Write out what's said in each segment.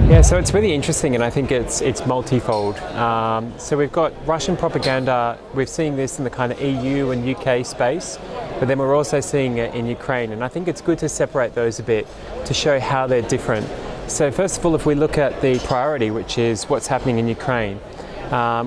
Yeah, so it's really interesting, and I think it's multifold. So we've got Russian propaganda. We're seeing this in the kind of EU and UK space, but then we're also seeing it in Ukraine. And I think it's good to separate those a bit to show how they're different. So first of all, if we look at the priority, which is what's happening in Ukraine,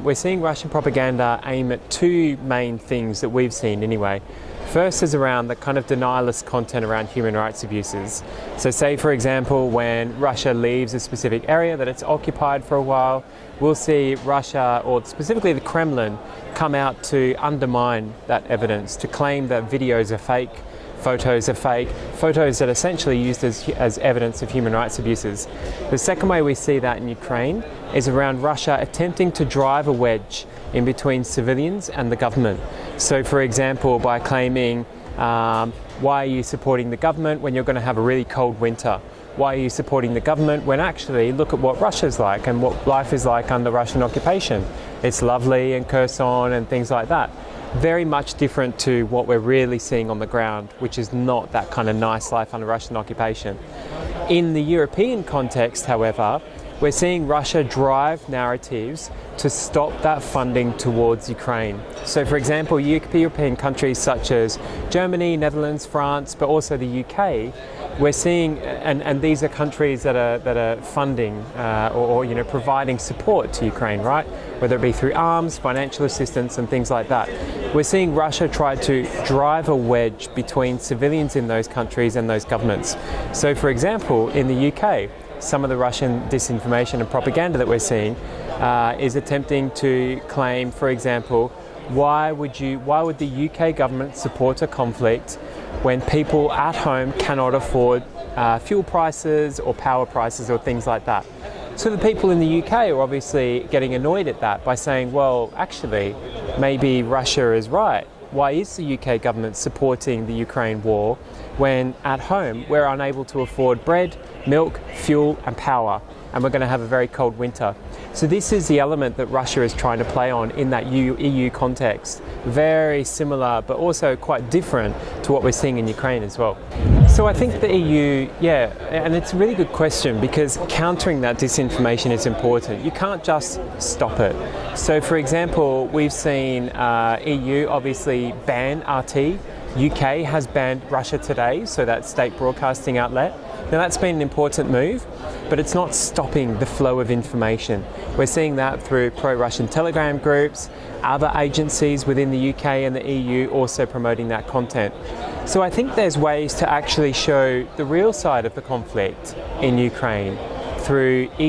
we're seeing Russian propaganda aim at two main things that we've seen anyway. First is around the kind of denialist content around human rights abuses. So say, for example, when Russia leaves a specific area that it's occupied for a while, we'll see Russia, or specifically the Kremlin, come out to undermine that evidence, to claim that videos are fake, photos are fake, photos that are essentially used as evidence of human rights abuses. The second way we see that in Ukraine is around Russia attempting to drive a wedge in between civilians and the government. So for example, by claiming, why are you supporting the government when you're going to have a really cold winter? Why are you supporting the government when actually look at what Russia's like and what life is like under Russian occupation? It's lovely and Kherson and things like that. Very much different to what we're really seeing on the ground, which is not that kind of nice life under Russian occupation. In the European context, however, we're seeing Russia drive narratives to stop that funding towards Ukraine. So for example, European countries such as Germany, Netherlands, France, but also the UK, we're seeing, and these are countries that are funding or providing support to Ukraine, right? Whether it be through arms, financial assistance and things like that. We're seeing Russia try to drive a wedge between civilians in those countries and those governments. So for example, in the UK, some of the Russian disinformation and propaganda that we're seeing is attempting to claim, for example, why would the UK government support a conflict when people at home cannot afford fuel prices or power prices or things like that? So the people in the UK are obviously getting annoyed at that by saying, well, actually, maybe Russia is right. Why is the UK government supporting the Ukraine war when at home we're unable to afford bread, milk, fuel and power, and we're going to have a very cold winter? So this is the element that Russia is trying to play on in that EU context. Very similar, but also quite different to what we're seeing in Ukraine as well. So I think the EU, and it's a really good question because countering that disinformation is important. You can't just stop it. So for example, we've seen EU obviously ban RT. UK has banned Russia Today, so that state broadcasting outlet. Now that's been an important move, but it's not stopping the flow of information. We're seeing that through pro-Russian Telegram groups, other agencies within the UK and the EU also promoting that content. So I think there's ways to actually show the real side of the conflict in Ukraine through the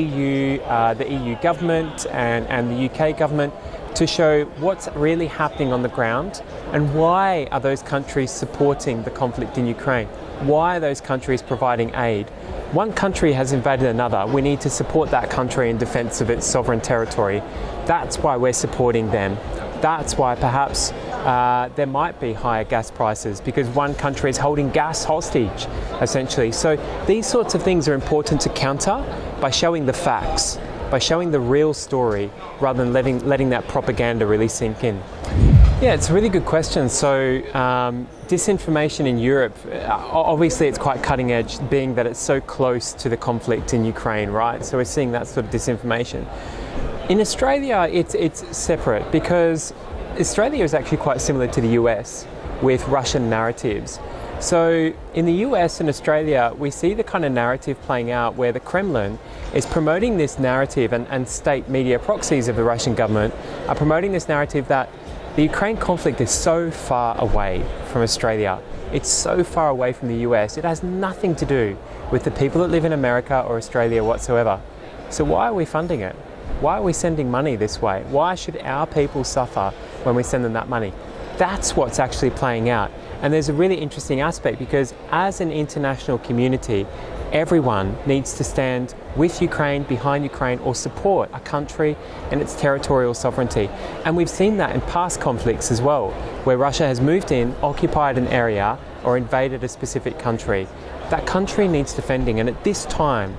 EU government and the UK government to show what's really happening on the ground and why are those countries supporting the conflict in Ukraine. Why are those countries providing aid? One country has invaded another. We need to support that country in defense of its sovereign territory. That's why we're supporting them. That's why perhaps there might be higher gas prices because one country is holding gas hostage, essentially. So these sorts of things are important to counter by showing the facts, by showing the real story rather than letting that propaganda really sink in. Yeah, it's a really good question. So disinformation in Europe, obviously it's quite cutting edge being that it's so close to the conflict in Ukraine, right? So we're seeing that sort of disinformation. In Australia, it's separate because Australia is actually quite similar to the US with Russian narratives. So in the US and Australia, we see the kind of narrative playing out where the Kremlin is promoting this narrative and state media proxies of the Russian government are promoting this narrative that the Ukraine conflict is so far away from Australia. It's so far away from the US. It has nothing to do with the people that live in America or Australia whatsoever. So why are we funding it? Why are we sending money this way? Why should our people suffer when we send them that money? That's what's actually playing out. And there's a really interesting aspect because as an international community, everyone needs to stand with Ukraine, behind Ukraine, or support a country and its territorial sovereignty. And we've seen that in past conflicts as well, where Russia has moved in, occupied an area, or invaded a specific country. That country needs defending, and at this time,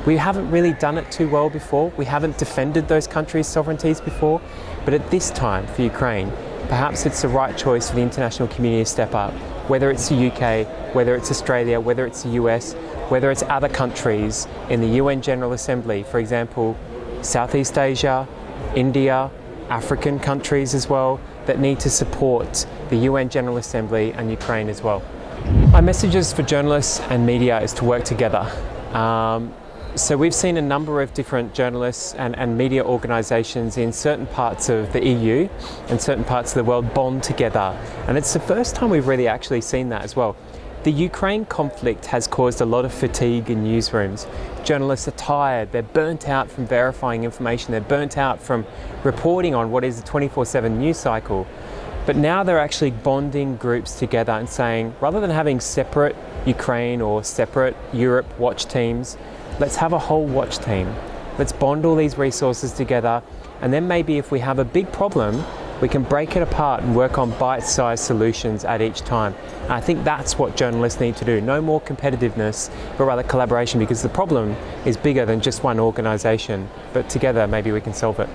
we haven't really done it too well before. We haven't defended those countries' sovereignties before, but at this time for Ukraine, perhaps it's the right choice for the international community to step up, whether it's the UK, whether it's Australia, whether it's the US, whether it's other countries in the UN General Assembly, for example, Southeast Asia, India, African countries as well, that need to support the UN General Assembly and Ukraine as well. My messages for journalists and media is to work together. So we've seen a number of different journalists and media organisations in certain parts of the EU and certain parts of the world bond together. And it's the first time we've really actually seen that as well. The Ukraine conflict has caused a lot of fatigue in newsrooms. Journalists are tired, they're burnt out from verifying information, they're burnt out from reporting on what is a 24/7 news cycle. But now they're actually bonding groups together and saying, rather than having separate Ukraine or separate Europe watch teams, let's have a whole watch team. Let's bond all these resources together, and then maybe if we have a big problem, we can break it apart and work on bite-sized solutions at each time. And I think that's what journalists need to do. No more competitiveness, but rather collaboration, because the problem is bigger than just one organisation. But together, maybe we can solve it.